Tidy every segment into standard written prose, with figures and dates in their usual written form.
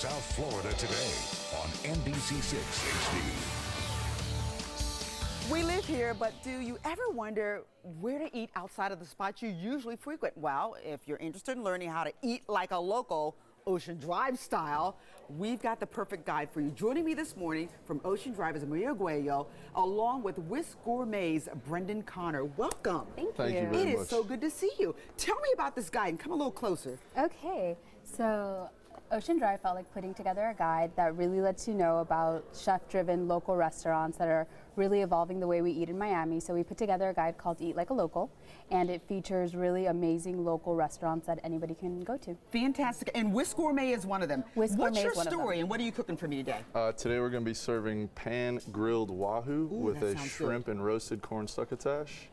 South Florida today on NBC6 HD. We live here, but do you ever wonder where to eat outside of the spots you usually frequent? Well, if you're interested in learning how to eat like a local, Ocean Drive style, we've got the perfect guide for you. Joining me this morning from Ocean Drive is Maria Arguello, along with Whisk Gourmet's Brendan Connor. Welcome. Thank you very It much. is so good to see you. Tell me about this guide and come a little closer. Okay, so Ocean Drive felt like putting together a guide that really lets you know about chef-driven local restaurants that are really evolving the way we eat in Miami. So we put together a guide called Eat Like a Local, and it features really amazing local restaurants that anybody can go to. Fantastic. And Whisk Gourmet is one of them. Whisk What's Gourmet your is one of them. story and what are you cooking for me today? Today we're going to be serving pan-grilled wahoo with that a sounds shrimp and roasted corn succotash.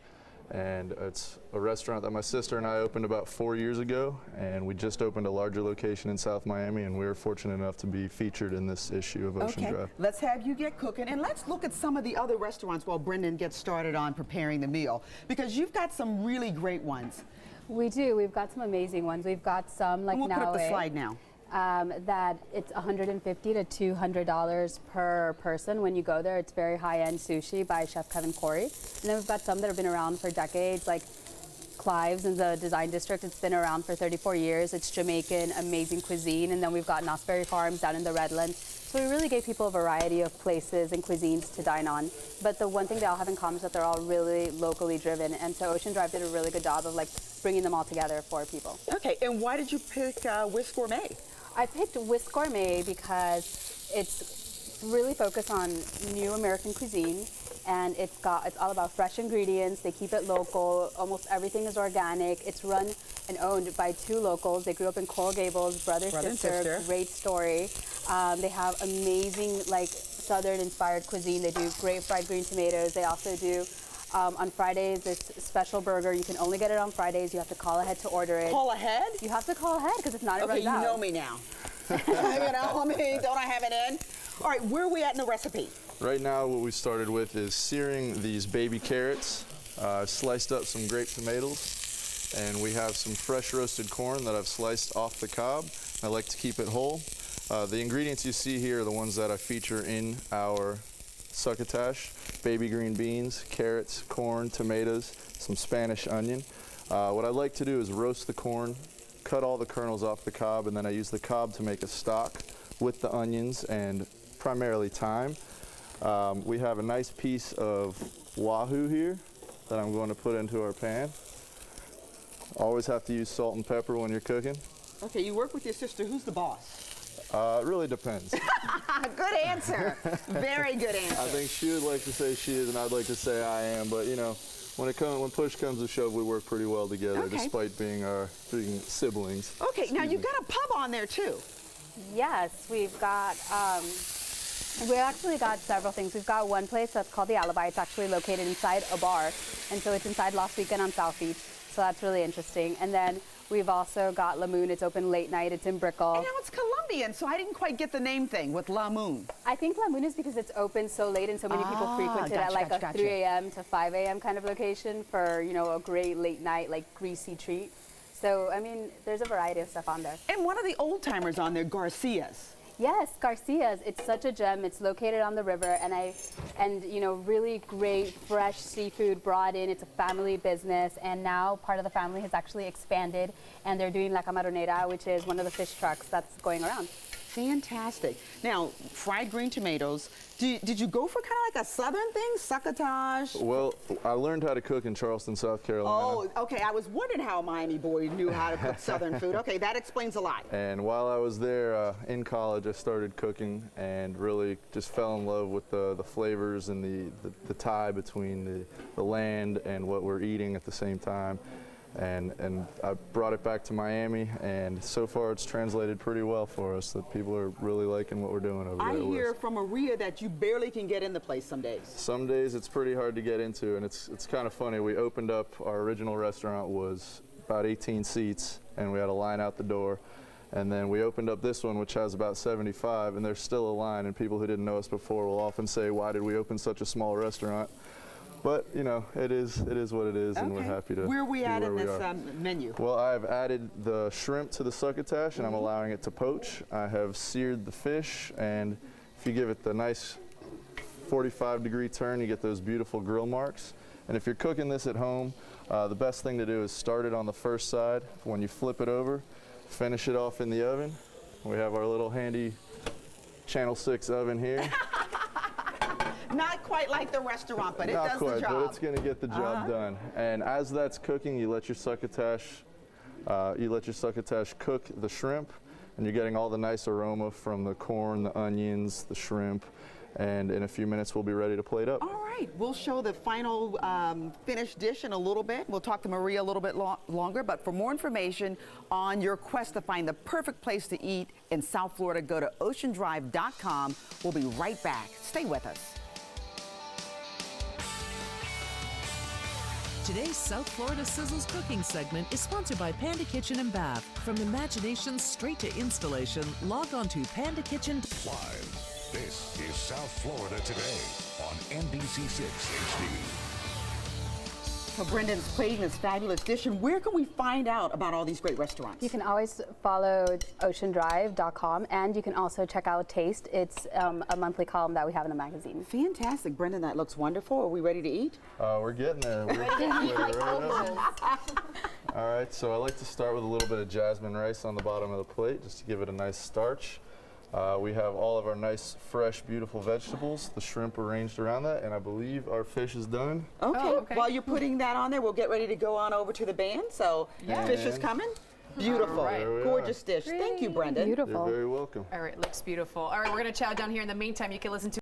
And it's a restaurant that my sister and I opened about 4 years ago, and we just opened a larger location in South Miami, and we were fortunate enough to be featured in this issue of Ocean Drive. Let's have you get cooking, and let's look at some of the other restaurants while Brendan gets started on preparing the meal, because you've got some really great ones. We do. We've got some amazing ones. We've got some like And we'll put up the Naue, slide now. that it's $150 to $200 per person when you go there. It's very high-end sushi by Chef Kevin Corey. And then we've got some that have been around for decades, like Clive's in the Design District. It's been around for 34 years. It's Jamaican, amazing cuisine. And then we've got Knott's Farms down in the Redlands. So we really gave people a variety of places and cuisines to dine on. But the one thing they all have in common is that they're all really locally driven. And so Ocean Drive did a really good job of like bringing them all together for people. Okay, and why did you pick Whisk Gourmet? I picked Whisk Gourmet because it's really focused on new American cuisine, and it's all about fresh ingredients. They keep it local. Almost everything is organic. It's run and owned by two locals. They grew up in Coral Gables, brother and sister. Great story. They have amazing like Southern-inspired cuisine. They do great fried green tomatoes. They also do. On Fridays, this special burger. You can only get it on Fridays. You have to call ahead to order it. Call ahead? You have to call ahead because it's not Okay, runs you out. know me now. Don't I have it in? All right, where are we at in the recipe? Right now what we started with is searing these baby carrots, sliced up some grape tomatoes, and we have some fresh roasted corn that I've sliced off the cob. I like to keep it whole. The ingredients you see here are the ones that I feature in our succotash: baby green beans, carrots, corn, tomatoes, some Spanish onion. What I like to do is roast the corn, cut all the kernels off the cob, and then I use the cob to make a stock with the onions and primarily thyme. We have a nice piece of wahoo here that I'm going to put into our pan. Always have to use salt and pepper when you're cooking. Okay, you work with your sister. Who's the boss? It really depends. Good answer. Very good answer. I think she would like to say she is, and I'd like to say I am. But you know, when push comes to shove, we work pretty well together, Okay. despite being siblings. Okay, now you've got a pub on there too. Yes, we've actually got several things. We've got one place that's called The Alibi. It's actually located inside a bar, and so it's inside Lost Weekend on South Beach. So that's really interesting. And then we've also got La Moon. It's open late night. It's in Brickell. And now it's Colombian, so I didn't quite get the name thing with La Moon. I think La Moon is because it's open so late and so many people frequent it at like a 3 a.m. to 5 a.m. kind of location for, you know, a great late night, like greasy treat. So, I mean, there's a variety of stuff on there. And one of the old timers on there, Garcia's. Yes, Garcia's. It's such a gem. It's located on the river, and you know, really great fresh seafood brought in. It's a family business, and now part of the family has actually expanded, and they're doing La Camaronera, which is one of the fish trucks that's going around. Fantastic. Now, fried green tomatoes. Did you go for kind of like a southern thing, succotash? Well, I learned how to cook in Charleston, South Carolina. Oh, okay. I was wondering how a Miami boy knew how to cook southern food. Okay, that explains a lot. And while I was there in college, I started cooking and really just fell in love with the flavors and the tie between the land and what we're eating at the same time. And I brought it back to Miami, and so far it's translated pretty well for us, that people are really liking what we're doing over there. I hear from Maria that you barely can get in the place some days. Some days it's pretty hard to get into, and it's kind of funny. We opened up, our original restaurant was about 18 seats, and we had a line out the door. And then we opened up this one, which has about 75, and there's still a line, and people who didn't know us before will often say, why did we open such a small restaurant? But you know, it is what it is, and we're happy to. Where are we be at where in we this are. Menu? Well, I've added the shrimp to the succotash, and I'm allowing it to poach. I have seared the fish, and if you give it the nice 45-degree turn, you get those beautiful grill marks. And if you're cooking this at home, the best thing to do is start it on the first side. When you flip it over, finish it off in the oven. We have our little handy Channel 6 oven here. Not quite like the restaurant, but it Not does quite, the job. but it's going to get the job done. And as that's cooking, you let your succotash cook the shrimp, and you're getting all the nice aroma from the corn, the onions, the shrimp. And in a few minutes, we'll be ready to plate up. All right, we'll show the final finished dish in a little bit. We'll talk to Maria a little bit longer, but for more information on your quest to find the perfect place to eat in South Florida, go to oceandrive.com. We'll be right back. Stay with us. Today's South Florida Sizzles cooking segment is sponsored by Panda Kitchen and Bath. From imagination straight to installation, log on to Panda Kitchen. Live. This is South Florida Today on NBC6 HD. So Brendan's plating this fabulous dish, and where can we find out about all these great restaurants? You can always follow oceandrive.com, and you can also check out Taste. It's a monthly column that we have in the magazine. Fantastic, Brendan, that looks wonderful. Are we ready to eat? We're getting there. We're right up. All right, so I like to start with a little bit of jasmine rice on the bottom of the plate, just to give it a nice starch. We have all of our nice, fresh, beautiful vegetables, the shrimp arranged around that, and I believe our fish is done. Okay. While you're putting that on there, we'll get ready to go on over to the band. So fish is coming. Beautiful. All right. Gorgeous dish. Thank you, Brendan. Beautiful. You're very welcome. All right, looks beautiful. All right, we're going to chow down here. In the meantime, you can listen to